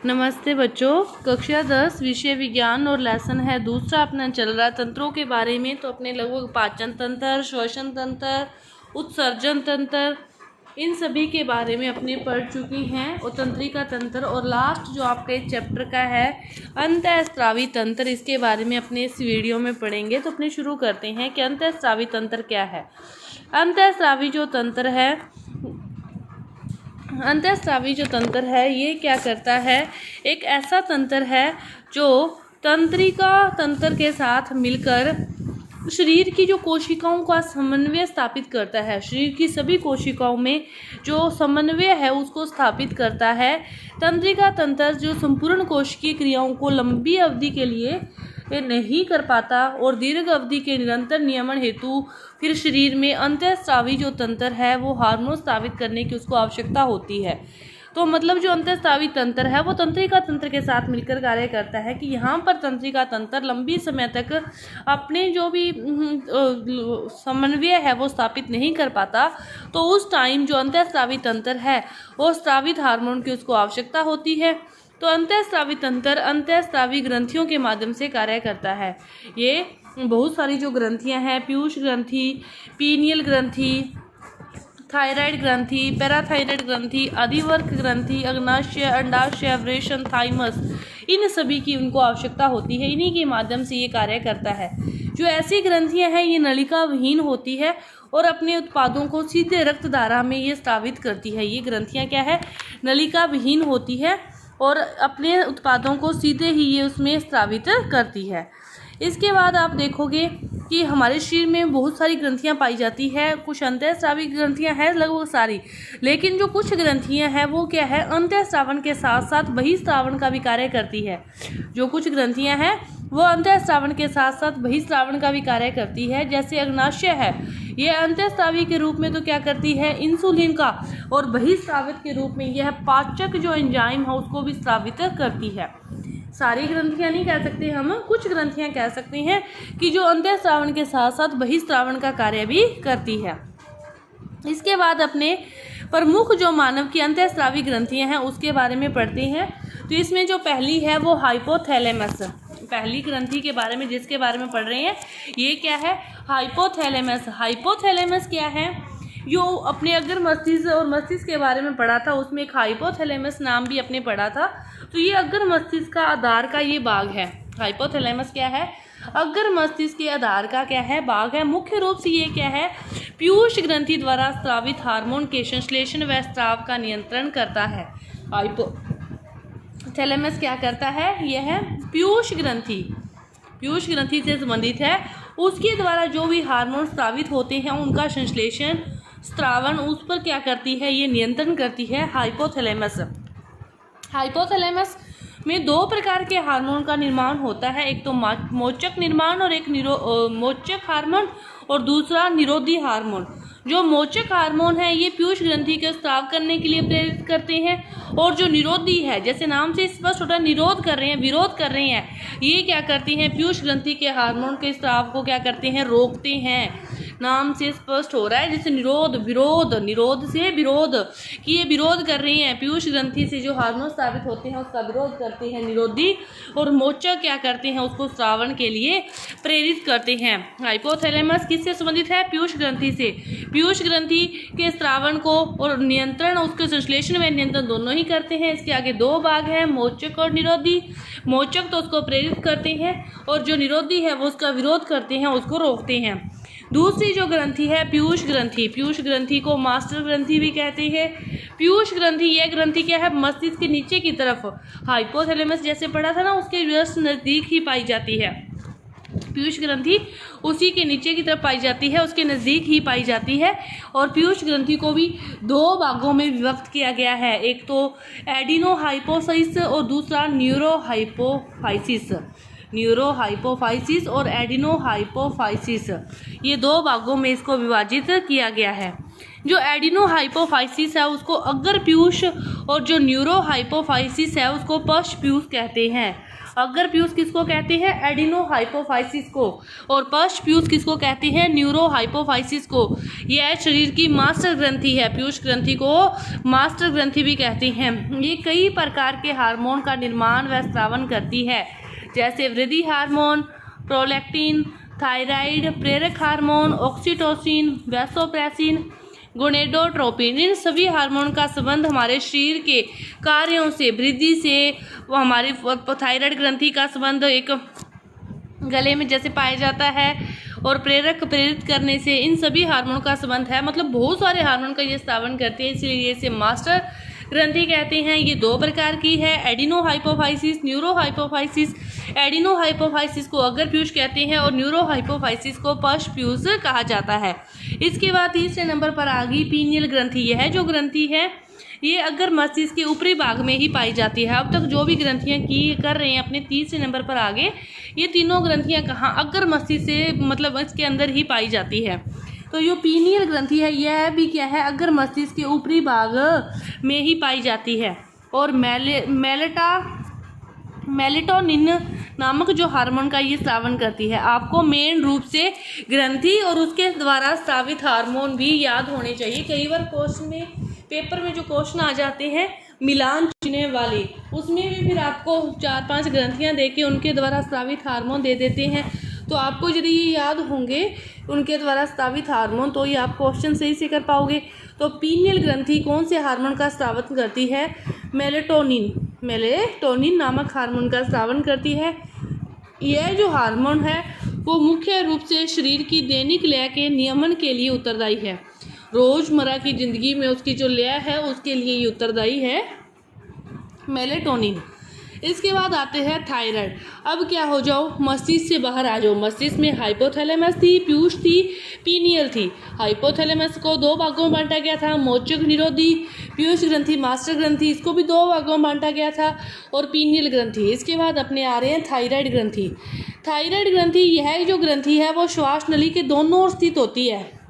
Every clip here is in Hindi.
नमस्ते बच्चों। कक्षा 10 विषय विज्ञान और लेसन है दूसरा अपना चल रहा है तंत्रों के बारे में। तो अपने लगभग पाचन तंत्र, श्वसन तंत्र, उत्सर्जन तंत्र, इन सभी के बारे में अपने पढ़ चुकी हैं। और तंत्रिका तंत्र और लास्ट जो आपके चैप्टर का है अंतःस्रावी तंत्र, इसके बारे में अपने इस वीडियो में पढ़ेंगे। तो अपने शुरू करते हैं कि अंतःस्रावी तंत्र क्या है। अंतःस्रावी जो तंत्र है ये क्या करता है, एक ऐसा तंत्र है जो तंत्रिका तंत्र के साथ मिलकर शरीर की जो कोशिकाओं का समन्वय स्थापित करता है। शरीर की सभी कोशिकाओं में जो समन्वय है उसको स्थापित करता है। तंत्रिका तंत्र जो संपूर्ण कोशिकीय क्रियाओं को लंबी अवधि के लिए नहीं कर पाता और दीर्घ अवधि के निरंतर नियमन हेतु फिर शरीर में अंतःस्रावी जो तंत्र है वो हार्मोन स्रावित करने की उसको आवश्यकता होती है। तो मतलब जो अंतःस्रावी तंत्र है वो तंत्रिका तंत्र के साथ मिलकर कार्य करता है कि यहाँ पर तंत्रिका तंत्र लंबी समय तक अपने जो भी समन्वय है वो स्थापित नहीं कर पाता, तो उस टाइम जो अंतःस्रावी तंत्र है वो स्रावित हार्मोन की उसको आवश्यकता होती है। तो अंतःस्रावी तंत्र अंतःस्रावी ग्रंथियों के माध्यम से कार्य करता है। ये बहुत सारी जो ग्रंथियां हैं, पीयूष ग्रंथि, पीनियल ग्रंथि, थायराइड ग्रंथि, पैराथायराइड ग्रंथि, अधिवर्क ग्रंथि, अग्नाशय, अंडाशय, वृषण, थाइमस, इन सभी की उनको आवश्यकता होती है। इन्हीं के माध्यम से ये कार्य करता है। जो ऐसी ग्रंथियां हैं ये नलिका विहीन होती है और अपने उत्पादों को सीधे रक्त धारा में ये स्रावित करती है। ये ग्रंथियां क्या है, नलिका विहीन होती है और अपने उत्पादों को सीधे ही ये उसमें स्रावित करती है। इसके बाद आप देखोगे कि हमारे शरीर में बहुत सारी ग्रंथियां पाई जाती है। कुछ अंतःस्रावी ग्रंथियां हैं लगभग सारी, लेकिन जो कुछ ग्रंथियां हैं वो क्या है, अंतःस्रावन के साथ साथ बहिस्रावन का भी कार्य करती है। जो कुछ ग्रंथियां हैं वो अंतःस्रावन के साथ साथ बहिस्रावन का भी कार्य करती है। जैसे अग्नाशय है, ये अंतःस्रावी के रूप में तो क्या करती है, इंसुलिन का, और बहिस्रावित के रूप में यह पाचक जो एंजाइम है उसको भी स्रावित करती है। सारी ग्रंथियां नहीं कह सकते हम, कुछ ग्रंथियां कह सकते हैं कि जो अंतःस्रावन के साथ साथ बहिस्रावन का कार्य भी करती है। इसके बाद अपने प्रमुख जो मानव की अंतःस्रावी ग्रंथियां हैं उसके बारे में पढ़ते हैं। तो इसमें जो पहली है वो हाइपोथैलेमस, पहली ग्रंथि के बारे में जिसके बारे में पढ़ रहे हैं ये क्या है, हाइपोथैलेमस। हाइपोथैलेमस क्या है, जो अपने अगर मस्तिष्क और मस्तिष्क के बारे में पढ़ा था उसमें एक हाइपोथैलेमस नाम भी अपने पढ़ा था। तो ये अगर मस्तिष्क का आधार का ये भाग है। हाइपोथैलेमस क्या है, अगर मस्तिष्क के आधार का क्या है, भाग है। मुख्य रूप से ये क्या है, पीयूष ग्रंथि द्वारा स्रावित हार्मोन के संश्लेषण व स्राव का नियंत्रण करता है। हाइपोथैलेमस क्या करता है, यह है पीयूष ग्रंथि से संबंधित है। उसके द्वारा जो भी हार्मोन स्रावित होते हैं उनका संश्लेषण, स्त्रावन, उस पर क्या करती है, ये नियंत्रण करती है हाइपोथैलेमस में दो प्रकार के हार्मोन का निर्माण होता है। एक तो मोचक निर्माण और एक मोचक हार्मोन, और दूसरा निरोधी हार्मोन। जो मोचक हार्मोन है ये पीयूष ग्रंथि के स्राव करने के लिए प्रेरित करते हैं, और जो निरोधी है, जैसे नाम से स्पष्ट होता है, निरोध कर रहे हैं, विरोध कर रहे हैं, ये क्या करती हैं, पीयूष ग्रंथि के हार्मोन के स्राव को क्या करते हैं, रोकते हैं। नाम से स्पष्ट हो रहा है, जैसे निरोध, विरोध, निरोध से विरोध, कि ये विरोध कर रही हैं, पीयूष ग्रंथि से जो हार्मोन स्रावित होते हैं उसका विरोध करते हैं निरोधी, और मोचक क्या करते हैं, उसको स्रावन के लिए प्रेरित करते हैं। हाइपोथैलेमस किससे संबंधित है, पीयूष ग्रंथि से। पीयूष ग्रंथि के स्रावन को और नियंत्रण, उसके संश्लेषण में नियंत्रण दोनों ही करते हैं। इसके आगे दो भाग हैं, मोचक और निरोधी। मोचक तो उसको प्रेरित करते हैं और जो निरोधी है वो उसका विरोध करते हैं, उसको रोकते हैं। दूसरी जो ग्रंथि है पीयूष ग्रंथि को मास्टर ग्रंथि भी कहते हैं। पीयूष ग्रंथि, यह ग्रंथि क्या है, मस्तिष्क के नीचे की तरफ, हाइपोथैलेमस जैसे पढ़ा था ना उसके जस्ट नज़दीक ही पाई जाती है। पीयूष ग्रंथि उसी के नीचे की तरफ पाई जाती है, उसके नज़दीक ही पाई जाती है। और पीयूष ग्रंथि को भी दो भागों में विभक्त किया गया है, एक तो एडिनोहाइपोफाइसिस और दूसरा न्यूरोहाइपोफाइसिस और एडिनोहाइपोफाइसिस, ये दो भागों में इसको विभाजित किया गया है। जो एडिनोहाइपोफाइसिस है उसको अग्र पीयूष और जो न्यूरोहाइपोफाइसिस है उसको पश्च पीयूष कहते हैं। अग्र पीयूष किसको कहते हैं? एडिनो हाइपोफाइसिस को। और पश्च पीयूष किसको कहते हैं? न्यूरो हाइपोफाइसिस को। यह शरीर की मास्टर ग्रंथि है, पीयूष ग्रंथि को मास्टर ग्रंथि भी कहते हैं। ये कई प्रकार के हार्मोन का निर्माण व स्रावन करती है, जैसे वृद्धि हार्मोन, प्रोलैक्टिन, थायराइड, प्रेरक हार्मोन, ऑक्सीटोसिन, वैसोप्रेसिन, गोनेडोट्रोपिन। इन सभी हार्मोन का संबंध हमारे शरीर के कार्यों से, वृद्धि से, हमारी थायराइड ग्रंथि का संबंध एक गले में जैसे पाया जाता है, और प्रेरित करने से, इन सभी हार्मोन का संबंध है। मतलब बहुत सारे हार्मोन का ये स्रावन करते हैं, इसलिए इसे मास्टर ग्रंथि कहते हैं। ये दो प्रकार की है, adeno hypophysis, neuro hypophysis. Adeno hypophysis को अग्र पीयूष कहते हैं और न्यूरो हाइपोफाइसिस को पश्च पीयूष कहा जाता है। इसके बाद तीसरे नंबर पर आ गई पीनियल ग्रंथि। यह जो ग्रंथि है ये अग्र मस्तिष्क के ऊपरी भाग में ही पाई जाती है। अब तक जो भी ग्रंथियां की कर रहे हैं अपने तीसरे नंबर पर आगे, ये तीनों ग्रंथियां कहाँ? अग्र मस्तिष्क से, मतलब इसके अंदर ही पाई जाती है। तो जो पीनियल ग्रंथि है यह भी क्या है? अग्र मस्तिष्क के ऊपरी भाग में ही पाई जाती है। और मेलेटोनिन नामक जो हार्मोन का ये स्रावन करती है। आपको मेन रूप से ग्रंथि और उसके द्वारा स्रावित हार्मोन भी याद होने चाहिए। कई बार क्वेश्चन में, पेपर में जो क्वेश्चन आ जाते हैं मिलान चुने वाले, उसमें भी फिर आपको 4-5 ग्रंथियां देके उनके द्वारा स्रावित हार्मोन दे देते हैं। तो आपको यदि ये याद होंगे उनके द्वारा स्रावित हार्मोन, तो ये आप क्वेश्चन सही से कर पाओगे। तो पीनियल ग्रंथि कौन से हार्मोन का स्रावन करती है? मेलेटोनिन नामक हार्मोन का स्रावन करती है। यह जो हार्मोन है वो मुख्य रूप से शरीर की दैनिक लय के नियमन के लिए उत्तरदायी है। रोजमर्रा की जिंदगी में उसकी जो लय है उसके लिए ये उत्तरदायी है, मेलेटोनिन। इसके बाद आते हैं थायराइड। अब क्या हो जाओ, मस्तिष्क से बाहर आ जाओ। मस्तिष्क में हाइपोथैलेमस थी, पीयूष थी, पीनियल थी। हाइपोथैलेमस को 2 भागों में बांटा गया था, मोचक निरोधी पीयूष ग्रंथि, मास्टर ग्रंथि, इसको भी 2 भागों में बांटा गया था, और पीनियल ग्रंथि। इसके बाद अपने आ रहे हैं थायराइड ग्रंथि। थायराइड ग्रंथि यह जो ग्रंथि है वो श्वास नली के दोनों ओर स्थित होती है।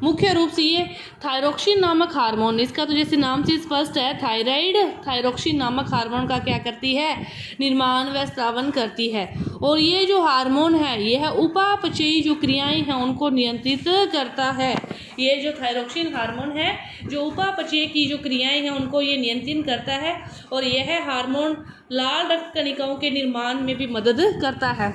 मुख्य रूप से ये थायरोक्सिन नामक हार्मोन, इसका तो जैसे नाम से स्पष्ट है, थायराइड थायरोक्सिन नामक हार्मोन का क्या करती है? निर्माण व स्रावन करती है। और ये जो हार्मोन है यह उपापचयी जो क्रियाएं हैं उनको नियंत्रित करता है। ये जो थायरोक्सिन हार्मोन है जो उपापचय की जो क्रियाएं हैं उनको ये नियंत्रित करता है, और यह हार्मोन लाल रक्त कणिकाओं के निर्माण में भी मदद करता है,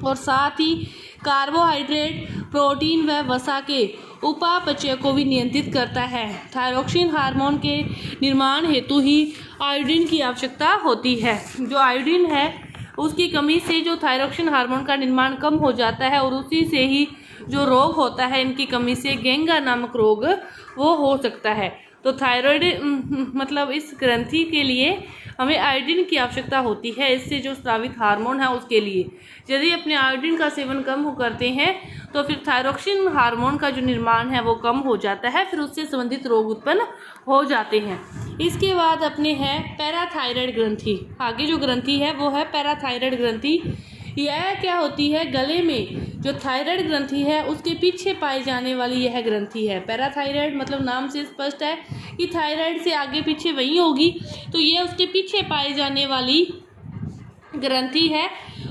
और साथ ही कार्बोहाइड्रेट, प्रोटीन व वसा के उपापचय को भी नियंत्रित करता है। थायरोक्सिन हार्मोन के निर्माण हेतु ही आयोडीन की आवश्यकता होती है। जो आयोडीन है उसकी कमी से जो थायरोक्सिन हार्मोन का निर्माण कम हो जाता है, और उसी से ही जो रोग होता है इनकी कमी से गेंगा नामक रोग वो हो सकता है। तो थायराइड मतलब इस ग्रंथि के लिए हमें आयोडीन की आवश्यकता होती है, इससे जो स्रावित हार्मोन है उसके लिए। यदि अपने आयोडीन का सेवन कम करते हैं तो फिर थायरोक्सिन हार्मोन का जो निर्माण है वो कम हो जाता है, फिर उससे संबंधित रोग उत्पन्न हो जाते हैं। इसके बाद अपने है पैराथायराइड ग्रंथि। आगे जो ग्रंथि है वो है पैराथायराइड ग्रंथि। यह क्या होती है? गले में जो थायराइड ग्रंथि है उसके पीछे पाई जाने वाली यह ग्रंथि है। पैराथायराइड मतलब नाम से स्पष्ट है कि थायराइड से आगे पीछे वही होगी, तो यह उसके पीछे पाई जाने वाली ग्रंथि है,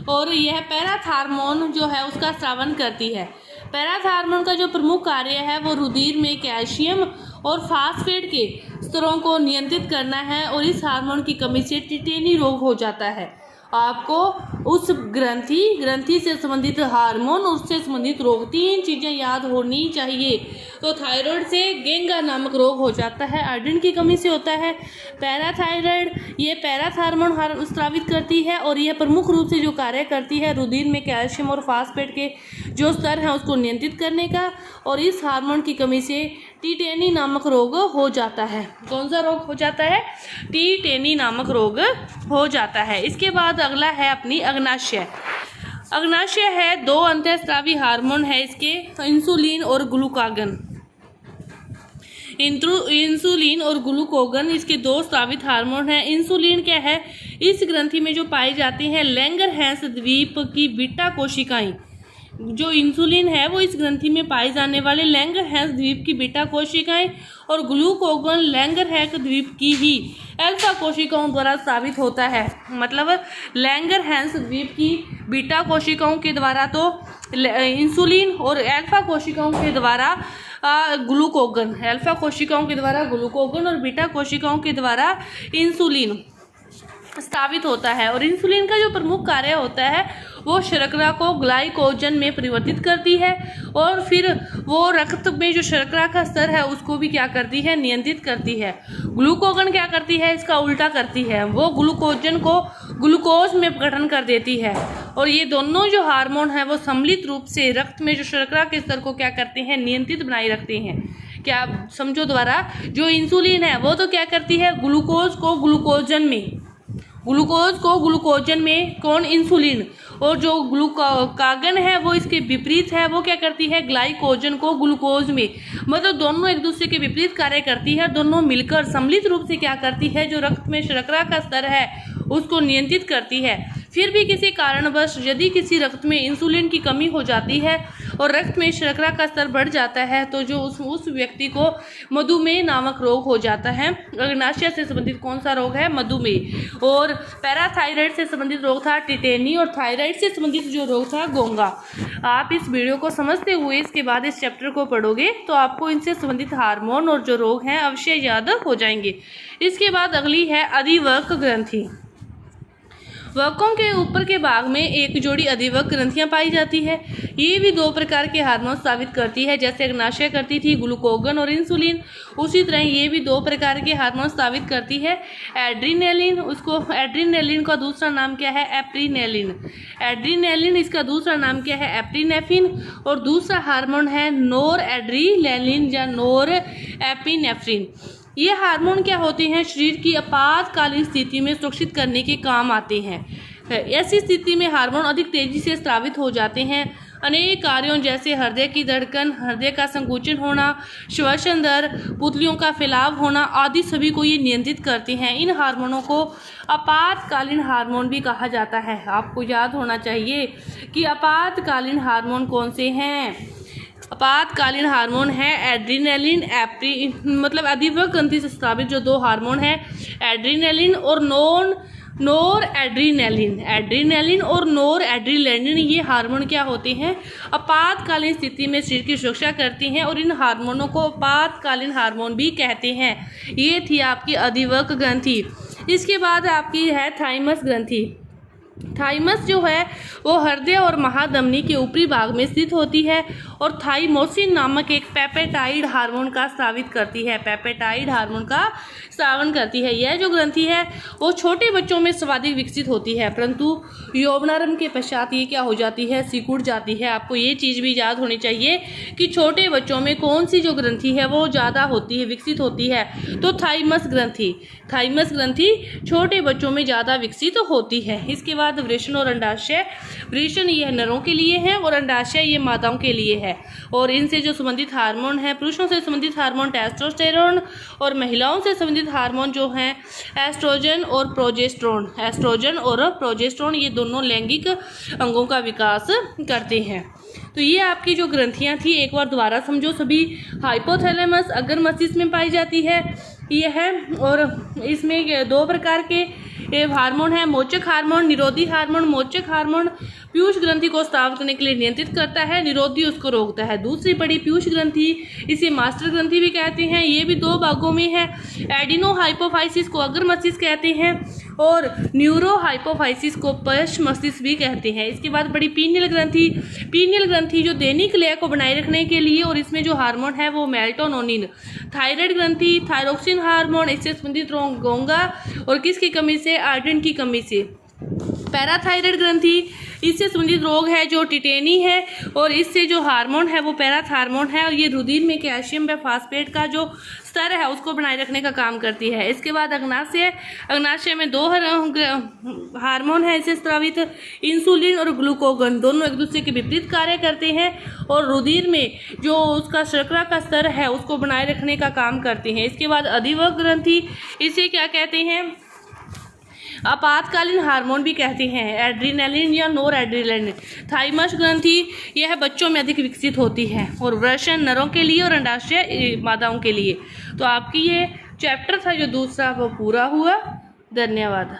और यह पैराथार्मोन जो है उसका स्रावन करती है। पैराथार्मोन का जो प्रमुख कार्य है वो रुधिर में कैल्शियम और फास्फेट के स्तरों को नियंत्रित करना है, और इस हार्मोन की कमी से टिटेनी रोग हो जाता है। आपको उस ग्रंथि से संबंधित हार्मोन, उससे संबंधित रोग, 3 चीज़ें याद होनी चाहिए। तो थायराइड से गेंगा नामक रोग हो जाता है, आयोडीन की कमी से होता है। पैराथायराइड ये पैराथार्मोन स्रावित करती है, और यह प्रमुख रूप से जो कार्य करती है रुधिर में कैल्शियम और फास्फेट के जो स्तर हैं उसको नियंत्रित करने का, और इस हार्मोन की कमी से टीटेनी नामक रोग हो जाता है। कौन सा रोग हो जाता है? टीटेनी नामक रोग हो जाता है। इसके बाद अगला है अपनी अग्नाशय। अग्नाशय है 2 अंतःस्रावी हार्मोन है इसके, इंसुलिन और ग्लूकागन। इंसुलिन और ग्लूकागन इसके 2 स्रावित हार्मोन हैं। इंसुलिन क्या है? इस ग्रंथि में जो पाए जाते हैं लैंगरहैंस द्वीप की बीटा कोशिकाएं, जो इंसुलिन है वो इस ग्रंथि में पाए जाने वाले लैंगरहैंस द्वीप की बीटा कोशिकाएं और ग्लूकोगन लैंगरहैंस द्वीप की ही अल्फा कोशिकाओं द्वारा स्रावित होता है। मतलब लैंगरहैंस द्वीप की बीटा कोशिकाओं के द्वारा तो इंसुलिन और अल्फा कोशिकाओं के द्वारा ग्लूकोगन, अल्फा कोशिकाओं के द्वारा ग्लूकोगन और बीटा कोशिकाओं के द्वारा इंसुलिन स्थापित होता है। और इंसुलिन का जो प्रमुख कार्य होता है वो शर्करा को ग्लाइकोजन में परिवर्तित करती है और फिर वो रक्त में जो शर्करा का स्तर है उसको भी क्या करती है, नियंत्रित करती है। ग्लूकोगन क्या करती है, इसका उल्टा करती है, वो ग्लूकोजन को ग्लूकोज में गठन कर देती है। और ये दोनों जो हार्मोन है वो सम्मिलित रूप से रक्त में जो शर्करा के स्तर को क्या करते हैं, नियंत्रित बनाए रखते हैं। क्या समझो दोबारा, जो इंसुलिन है वो तो क्या करती है, ग्लूकोज को ग्लूकोजन में कौन, इंसुलिन, और जो ग्लूकागन है वो इसके विपरीत है, वो क्या करती है, ग्लाइकोजन को ग्लूकोज में। मतलब दोनों एक दूसरे के विपरीत कार्य करती है, दोनों मिलकर सम्मिलित रूप से क्या करती है, जो रक्त में शर्करा का स्तर है उसको नियंत्रित करती है। फिर भी किसी कारणवश यदि किसी रक्त में इंसुलिन की कमी हो जाती है और रक्त में शर्करा का स्तर बढ़ जाता है तो जो उस व्यक्ति को मधुमेह नामक रोग हो जाता है। अग्नाशय से संबंधित कौन सा रोग है, मधुमेह। और पैराथायराइड से संबंधित रोग था टिटेनी, और थायराइड से संबंधित जो रोग था गोंगा। आप इस वीडियो को समझते हुए इसके बाद इस चैप्टर को पढ़ोगे तो आपको इनसे संबंधित हार्मोन और जो रोग हैं अवश्य याद हो जाएंगे। इसके बाद अगली है अधिवक्र ग्रंथि। वक्कों के ऊपर के भाग में एक जोड़ी अधिवक्र ग्रंथियां पाई जाती है। ये भी दो प्रकार के हार्मोन स्रावित करती है, जैसे अग्नाशय करती थी ग्लूकोगन और इंसुलिन, उसी तरह ये भी दो प्रकार के हार्मोन स्रावित करती है। एड्रीनेलिन, उसको एड्रीनेलिन का दूसरा नाम क्या है, एप्रीनेलिन। एड्रीनेलिन, इसका दूसरा नाम क्या है, एप्रीनेफ्रिन। और दूसरा हार्मोन है नोर एड्रीनेलिन या नोर एपिनेफ्रिन। ये हार्मोन क्या होते हैं, शरीर की आपातकालीन स्थिति में सुरक्षित करने के काम आते हैं। ऐसी स्थिति में हार्मोन अधिक तेजी से स्रावित हो जाते हैं। अनेक कार्यों जैसे हृदय की धड़कन, हृदय का संकुचन होना, श्वसन दर, पुतलियों का फैलाव होना आदि सभी को ये नियंत्रित करते हैं। इन हार्मोनों को आपातकालीन हार्मोन भी कहा जाता है। आपको याद होना चाहिए कि आपातकालीन हार्मोन कौन से हैं। आपातकालीन हार्मोन है एड्रीनेलिन, मतलब अधिवक्र ग्रंथि से स्रावित जो दो हार्मोन है एड्रीनेलिन और नोर एड्रीनेलिन। एड्रीनेलिन और नोर एड्रीनेलिन ये हार्मोन क्या होते हैं, आपातकालीन स्थिति में शरीर की सुरक्षा करती हैं और इन हार्मोनों को आपातकालीन हार्मोन भी कहते हैं। ये थी आपकी अधिवक्र ग्रंथि। इसके बाद आपकी है थाइमस ग्रंथि। थाइमस जो है वो हृदय और महाधमनी के ऊपरी भाग में स्थित होती है और थाइमोसिन नामक एक पेप्टाइड हार्मोन का स्रावित करती है। पेप्टाइड हार्मोन का स्रावन करती है। यह जो ग्रंथि है वो छोटे बच्चों में सर्वाधिक विकसित होती है, परंतु यौवनारंभ के पश्चात ये क्या हो जाती है, सिकुड़ जाती है। आपको ये चीज़ भी याद होनी चाहिए कि छोटे बच्चों में कौन सी जो ग्रंथि है वो ज़्यादा होती है, विकसित होती है, तो थाइमस ग्रंथि। थाइमस ग्रंथि छोटे बच्चों में ज़्यादा विकसित होती है। इसके बाद वृषण और अंडाशय। वृषण यह नरों के लिए है और अंडाशय ये मादाओं के लिए है। और इनसे जो संबंधित हार्मोन है, पुरुषों से संबंधित हार्मोन टेस्टोस्टेरोन और महिलाओं से संबंधित हार्मोन जो हैं एस्ट्रोजन और प्रोजेस्टेरोन। एस्ट्रोजन और प्रोजेस्टेरोन ये दोनों लैंगिक अंगों का विकास करते हैं। तो ये आपकी जो ग्रंथियां थी एक बार दोबारा समझो सभी। हाइपोथैलेमस अग्र मस्तिष्क में पाई जाती है ये है, और इसमें दो प्रकार के हार्मोन है, मोचक हार्मोन, निरोधी हार्मोन। मोचक हार्मोन पीयूष ग्रंथि को स्राव करने के लिए नियंत्रित करता है, निरोधी उसको रोकता है। दूसरी बड़ी पीयूष ग्रंथि, इसे मास्टर ग्रंथि भी कहते हैं, ये भी दो भागों में है। एडिनो हाइपोफाइसिस को अग्र मस्तिष्क कहते हैं और न्यूरो हाइपोफाइसिस को पश्च मस्तिष्क भी कहते हैं। इसके बाद बड़ी पीनियल ग्रंथि। पीनियल ग्रंथि जो दैनिक लय को बनाए रखने के लिए, और इसमें जो हार्मोन है वो मेल्टोनिन। थायराइड ग्रंथि, थायरोक्सिन हार्मोन, इससे संबंधित गोंगा और किसकी कमी से, आयोडीन की कमी से। पैराथायराइड ग्रंथि, इससे संबंधित रोग है जो टिटेनी है और इससे जो हार्मोन है वो पैराथार्मोन है और ये रुधिर में कैल्शियम व फास्फेट का जो स्तर है उसको बनाए रखने का काम करती है। इसके बाद अग्नाशय। अग्नाशय में दो हार्मोन है इससे स्रावित, इंसुलिन और ग्लूकोगन, दोनों एक दूसरे के विपरीत कार्य करते हैं और रुधिर में जो उसका शर्करा का स्तर है उसको बनाए रखने का काम करते हैं। इसके बाद अधिवक्र ग्रंथि, इसे क्या कहते हैं, आपातकालीन हार्मोन भी कहते हैं, एड्रीनलिन या नोर एड्रीनलिन। थाइमस ग्रंथि यह बच्चों में अधिक विकसित होती है और वृषण नरों के लिए और अंडाशय मादाओं के लिए। तो आपकी ये चैप्टर था जो दूसरा वो पूरा हुआ। धन्यवाद।